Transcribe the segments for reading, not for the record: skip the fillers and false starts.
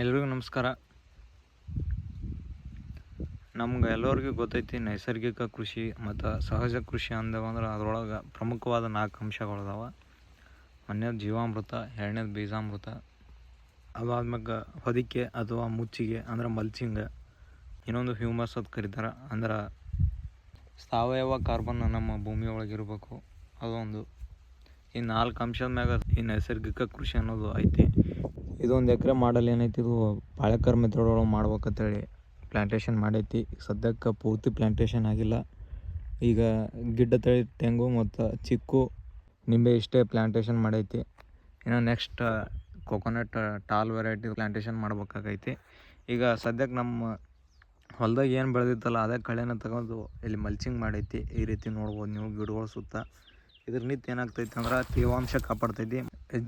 ಎಲ್ರಿಗೂ ನಮಸ್ಕಾರ. ನಮ್ಗೆ ಎಲ್ಲರಿಗೂ ಗೊತ್ತೈತಿ ನೈಸರ್ಗಿಕ ಕೃಷಿ ಮತ್ತು ಸಹಜ ಕೃಷಿ ಅಂದವಂದ್ರೆ ಅದರೊಳಗೆ ಪ್ರಮುಖವಾದ 4 ಅಂಶಗಳದಾವ. ಒಂದನೇದು ಜೀವಾಮೃತ, ಎರಡನೇದು ಬೀಜಾಮೃತ, ಅದಾದ್ಮ್ಯಾಗ ಹೊದಿಕೆ ಅಥವಾ ಮುಚ್ಚಿಗೆ ಅಂದ್ರೆ ಮಲ್ಚಿಂಗ್, ಇನ್ನೊಂದು ಹ್ಯೂಮಸ್ ಅಂತ ಕರೀತಾರೆ. ಅಂದ್ರೆ ಸಾವಯವ ಕಾರ್ಬನ್ ನಮ್ಮ ಭೂಮಿಯೊಳಗಿರಬೇಕು, ಅದೊಂದು. ಈ 4 ಅಂಶದ ಮ್ಯಾಗ ಈ ನೈಸರ್ಗಿಕ ಕೃಷಿ ಅನ್ನೋದು ಐತಿ. ಇದೊಂದು ಎಕರೆ ಮಾಡಲ್ ಏನೈತಿ, ಇದು ಪಾಳೆಕರ್ ಮೆಥಡ್ ಒಳಗೆ ಮಾಡ್ಬೇಕಂತೇಳಿ ಪ್ಲ್ಯಾಂಟೇಷನ್ ಮಾಡೈತಿ. ಸದ್ಯಕ್ಕೆ ಪೂರ್ತಿ ಪ್ಲ್ಯಾಂಟೇಷನ್ ಆಗಿಲ್ಲ. ಈಗ ಗಿಡ್ಡ ತಳಿ ತೆಂಗು ಮತ್ತು ಚಿಕ್ಕು ನಿಂಬೆ ಇಷ್ಟೇ ಪ್ಲ್ಯಾಂಟೇಷನ್ ಮಾಡೈತಿ. ಇನ್ನು next coconut tall variety plantation ಮಾಡ್ಬೇಕಾಗೈತಿ. ಈಗ ಸದ್ಯಕ್ಕೆ ನಮ್ಮ ಹೊಲ್ದಾಗ ಏನು ಬೆಳೆದಿತ್ತಲ್ಲ ಅದೇ ಕಳೆನ ತಗೊಂಡು ಇಲ್ಲಿ ಮಲ್ಚಿಂಗ್ ಮಾಡೈತಿ. ಈ ರೀತಿ ನೋಡ್ಬೋದು ನೀವು ಗಿಡಗಳ ಸುತ್ತ. ಇದ್ರ ನಿಂತು ಏನಾಗ್ತೈತಿ ಅಂದ್ರೆ ತೇವಾಂಶ ಕಾಪಾಡ್ತೈತಿ.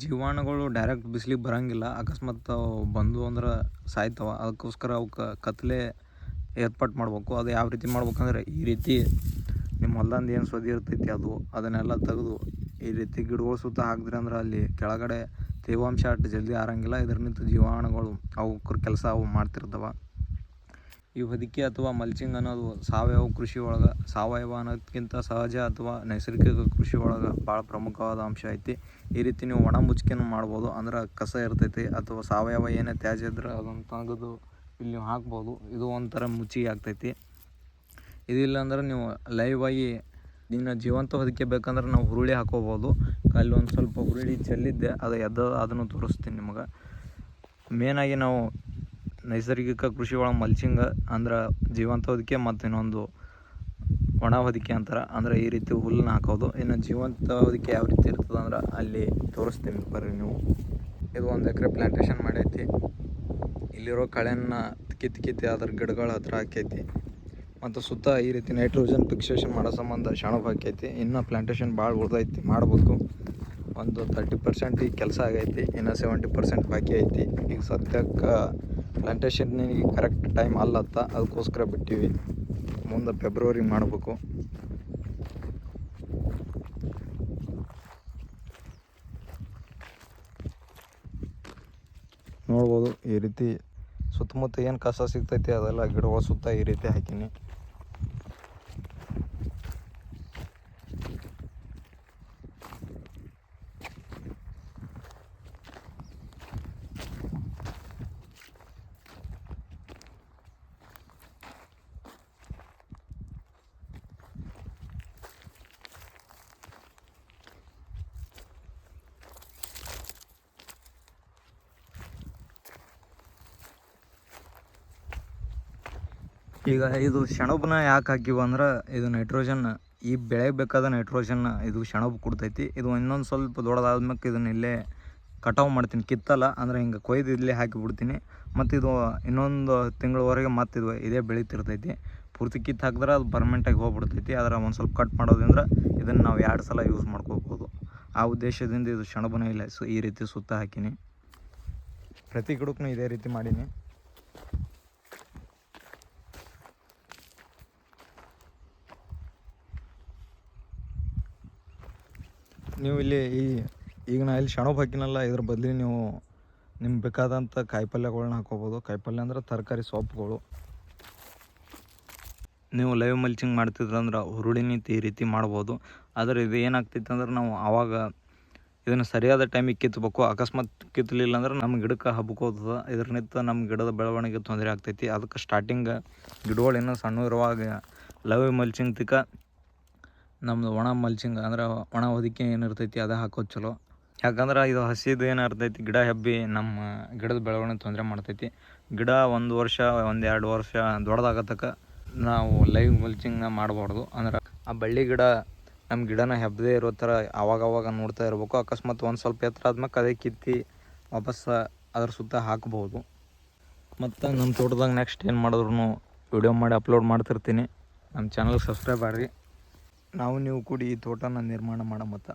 ಜೀವಾಣುಗಳು ಡೈರೆಕ್ಟ್ ಬಿಸಿಲಿಗೆ ಬರೋಂಗಿಲ್ಲ, ಅಕಸ್ಮಾತ್ ಬಂದು ಅಂದ್ರೆ ಸಾಯ್ತವೆ. ಅದಕ್ಕೋಸ್ಕರ ಅವಕ್ಕೆ ಕತ್ತಲೆ ಏರ್ಪಾಟ್ ಮಾಡ್ಬೇಕು. ಅದು ಯಾವ ರೀತಿ ಮಾಡ್ಬೇಕಂದ್ರೆ ಈ ರೀತಿ ನಿಮ್ಮ ಹೊಲ್ದಂದು ಏನು ಸೊದಿ ಇರ್ತೈತಿ ಅದನ್ನೆಲ್ಲ ತೆಗೆದು ಈ ರೀತಿ ಗಿಡಗಳ ಸುತ್ತ ಹಾಕಿದ್ರಿ ಅಂದ್ರೆ ಅಲ್ಲಿ ಕೆಳಗಡೆ ತೇವಾಂಶ ಅಷ್ಟು ಜಲ್ದಿ ಆರಂಗಿಲ್ಲ. ಇದ್ರ ನಿಂತು ಜೀವಾಣುಗಳು ಅವಕ್ರ ಕೆಲಸ ಅವು ಮಾಡ್ತಿರ್ತವೆ. ಈ ಹೊದಿಕೆ ಅಥವಾ ಮಲ್ಚಿಂಗ್ ಅನ್ನೋದು ಸಾವಯವ ಕೃಷಿ ಒಳಗೆ, ಸಾವಯವ ಅನ್ನೋದಕ್ಕಿಂತ ಸಹಜ ಅಥವಾ ನೈಸರ್ಗಿಕ ಕೃಷಿ ಒಳಗೆ ಭಾಳ ಪ್ರಮುಖವಾದ ಅಂಶ ಐತಿ. ಈ ರೀತಿ ನೀವು ಒಣ ಮುಚ್ಚಿಗೆನೂ ಮಾಡ್ಬೋದು. ಅಂದ್ರೆ ಕಸ ಇರ್ತೈತಿ ಅಥವಾ ಸಾವಯವ ಏನೇ ತ್ಯಾಜ್ಯ ಇದ್ರೆ ಅದನ್ನು ತೆಗೆದು ಇಲ್ಲಿ ನೀವು ಹಾಕ್ಬೋದು. ಇದು ಒಂಥರ ಮುಚ್ಚಿಗೆ ಆಗ್ತೈತಿ. ಇದಿಲ್ಲ ಅಂದ್ರೆ ನೀವು ಲೈವ್ ಆಗಿ ಇನ್ನು ಜೀವಂತ ಹೊದಿಕೆ ಬೇಕಂದ್ರೆ ನಾವು ಹುರುಳಿ ಹಾಕೋಬೋದು. ಅಲ್ಲಿ ಒಂದು ಸ್ವಲ್ಪ ಹುರುಳಿ ಚೆಲ್ಲಿದ್ದೆ, ಅದು ಅದನ್ನು ತೋರಿಸ್ತೀನಿ ನಿಮಗೆ. ಮೇನಾಗಿ ನಾವು ನೈಸರ್ಗಿಕ ಕೃಷಿ ಒಳಗೆ ಮಲ್ಚಿಂಗ್ ಅಂದ್ರೆ ಜೀವಂತ ಹೊದಿಕೆ ಮತ್ತು ಇನ್ನೊಂದು ಒಣ ಹೊದಿಕೆ ಅಂತಾರೆ. ಅಂದರೆ ಈ ರೀತಿ ಹುಲ್ಲನ್ನ ಹಾಕೋದು. ಇನ್ನು ಜೀವಂತ ಹೊದಿಕೆ ಯಾವ ರೀತಿ ಇರ್ತದೆ ಅಂದ್ರೆ ಅಲ್ಲಿ ತೋರಿಸ್ತೀನಿ ಬರ್ರಿ ನೀವು. ಇದು 1 ಎಕರೆ ಪ್ಲ್ಯಾಂಟೇಷನ್ ಮಾಡೈತಿ. ಇಲ್ಲಿರೋ ಕಳೆನ ಕಿತ್ತಿ ಅದ್ರ ಗಿಡಗಳ ಹತ್ರ ಹಾಕೈತಿ. ಮತ್ತು ಸುತ್ತ ಈ ರೀತಿ ನೈಟ್ರೋಜನ್ ಫಿಕ್ಸೇಷನ್ ಮಾಡೋ ಸಂಬಂಧ ಶಾಣಕ್ಕೆ ಹಾಕೈತಿ. ಇನ್ನು ಪ್ಲ್ಯಾಂಟೇಷನ್ ಭಾಳ ಉಳ್ದೈತಿ, ಮಾಡಬೇಕು. ಒಂದು 30% ಈಗ ಕೆಲಸ ಆಗೈತಿ, ಇನ್ನು 70% ಬಾಕಿ ಐತಿ. ಈಗ ಸದ್ಯಕ್ಕೆ ಪ್ಲ್ಯಾಂಟೇಷನ್ನಿಗೆ ಕರೆಕ್ಟ್ ಟೈಮ್ ಅಲ್ಲತ್ತ, ಅದಕ್ಕೋಸ್ಕರ ಬಿಟ್ಟಿವಿ. ಮುಂದೆ ಫೆಬ್ರವರಿಗೆ ಮಾಡಬೇಕು. ನೋಡ್ಬೋದು ಈ ರೀತಿ ಸುತ್ತಮುತ್ತ ಏನು ಕಸ ಸಿಗ್ತೈತಿ ಅದೆಲ್ಲ ಗಿಡಗಳ ಸುತ್ತ ಈ ರೀತಿ ಹಾಕೀನಿ. ಈಗ ಇದು ಸೆಣಬನ್ನ ಯಾಕೆ ಹಾಕಿವು ಅಂದ್ರೆ ಇದು ನೈಟ್ರೋಜನ್, ಈ ಬೆಳೆಗೆ ಬೇಕಾದ ನೈಟ್ರೋಜನ್ ಇದು ಸೆಣಬು ಕೊಡ್ತೈತಿ. ಇದು ಇನ್ನೊಂದು ಸ್ವಲ್ಪ ದೊಡ್ಡದಾದ್ಮೇಲೆ ಇದನ್ನ ಇಲ್ಲೇ ಕಟಾವು ಮಾಡ್ತೀನಿ, ಕಿತ್ತಲ್ಲ ಅಂದ್ರೆ ಹಿಂಗೆ ಕೊಯ್ದು ಇಲ್ಲೇ ಹಾಕಿಬಿಡ್ತೀನಿ. ಮತ್ತು ಇದು ಇನ್ನೊಂದು ತಿಂಗಳವರೆಗೆ ಮತ್ತು ಇದೇ ಬೆಳೀತಿರ್ತೈತಿ. ಪೂರ್ತಿ ಕಿತ್ತು ಹಾಕಿದ್ರೆ ಅದು ಪರ್ಮನೆಂಟಾಗಿ ಹೋಗ್ಬಿಡ್ತೈತಿ. ಆದರೆ ಒಂದು ಸ್ವಲ್ಪ ಕಟ್ ಮಾಡೋದ್ರಿಂದ ಇದನ್ನು ನಾವು 2 ಸಲ ಯೂಸ್ ಮಾಡ್ಕೋಬೋದು. ಆ ಉದ್ದೇಶದಿಂದ ಇದು ಸೆಣಬನ್ನ ಇಲ್ಲ ಈ ರೀತಿ ಸುತ್ತ ಹಾಕೀನಿ. ಪ್ರತಿ ಗಿಡಕ್ಕೂ ಇದೇ ರೀತಿ ಮಾಡೀನಿ. ನೀವು ಇಲ್ಲಿ ಈಗ ನಾ ಇಲ್ಲಿ ಸೆಣಬು ಹಾಕಿನಲ್ಲ, ಇದ್ರ ಬದಲಿ ನೀವು ನಿಮ್ಗೆ ಬೇಕಾದಂಥ ಕಾಯಿಪಲ್ಯಗಳನ್ನ ಹಾಕೋಬೋದು. ಕಾಯಿಪಲ್ಯ ಅಂದ್ರೆ ತರಕಾರಿ ಸೊಪ್ಪುಗಳು. ನೀವು ಲೈವ್ ಮಲ್ಚಿಂಗ್ ಮಾಡ್ತಿದ್ರಂದ್ರೆ ಹುರುಳಿ ನಿಂತು ಈ ರೀತಿ ಮಾಡ್ಬೋದು. ಆದರೆ ಇದು ಏನಾಗ್ತೈತೆ ಅಂದ್ರೆ ನಾವು ಆವಾಗ ಇದನ್ನು ಸರಿಯಾದ ಟೈಮಿಗೆ ಕಿತ್ತಬೇಕು. ಅಕಸ್ಮಾತ್ ಕಿತ್ತಲಿಲ್ಲ ಅಂದ್ರೆ ನಮ್ಮ ಗಿಡಕ್ಕೆ ಹಬ್ಕೋತದ. ಇದ್ರ ನಿಂತ ನಮ್ಮ ಗಿಡದ ಬೆಳವಣಿಗೆ ತೊಂದರೆ ಆಗ್ತೈತಿ. ಅದಕ್ಕೆ ಸ್ಟಾರ್ಟಿಂಗ್ ಗಿಡಗಳು ಇನ್ನೂ ಸಣ್ಣ ಇರುವಾಗ ಲೈವ್ ಮಲ್ಚಿಂಗ್ ತಿಕ್ಕ ನಮ್ಮದು ಒಣ ಮಲ್ಚಿಂಗ್ ಅಂದ್ರೆ ಒಣ ಹೊದಿಕೆ ಏನಿರ್ತೈತಿ ಅದೇ ಹಾಕೋದು ಚಲೋ. ಯಾಕಂದ್ರೆ ಇದು ಹಸಿದು ಏನಿರ್ತೈತಿ ಗಿಡ ಹಬ್ಬಿ ನಮ್ಮ ಗಿಡದ ಬೆಳವಣಿಗೆ ತೊಂದರೆ ಮಾಡ್ತೈತಿ. ಗಿಡ 1 ವರ್ಷ 1-2 ವರ್ಷ ದೊಡ್ಡದಾಗತಕ್ಕ ನಾವು ಲೈವ್ ಮಲ್ಚಿಂಗ್ನ ಮಾಡಬಾರ್ದು. ಅಂದ್ರೆ ಆ ಬಳ್ಳಿ ಗಿಡ ನಮ್ಮ ಗಿಡನ ಹೆಬ್ಬದೇ ಇರೋ ಥರ ಆವಾಗವಾಗ ನೋಡ್ತಾ ಇರಬೇಕು. ಅಕಸ್ಮಾತ್ ಒಂದು ಸ್ವಲ್ಪ ಎತ್ತರ ಆದ್ಮೇಲೆ ಅದೇ ಕಿತ್ತಿ ವಾಪಸ್ ಅದ್ರ ಸುತ್ತ ಹಾಕ್ಬೋದು. ಮತ್ತು ನಮ್ಮ ತೋಟದಾಗ ನೆಕ್ಸ್ಟ್ ಏನು ಮಾಡಿದ್ರು ವಿಡಿಯೋ ಮಾಡಿ ಅಪ್ಲೋಡ್ ಮಾಡ್ತಿರ್ತೀನಿ. ನಮ್ಮ ಚಾನಲ್ಗೆ ಸಬ್ಸ್ಕ್ರೈಬ್ ಆಗ್ರಿ. ನಾವು ನೀವು ಕೂಡಿ ಈ ತೋಟನ ನಿರ್ಮಾಣ ಮಾಡೋ ಮತ್ತು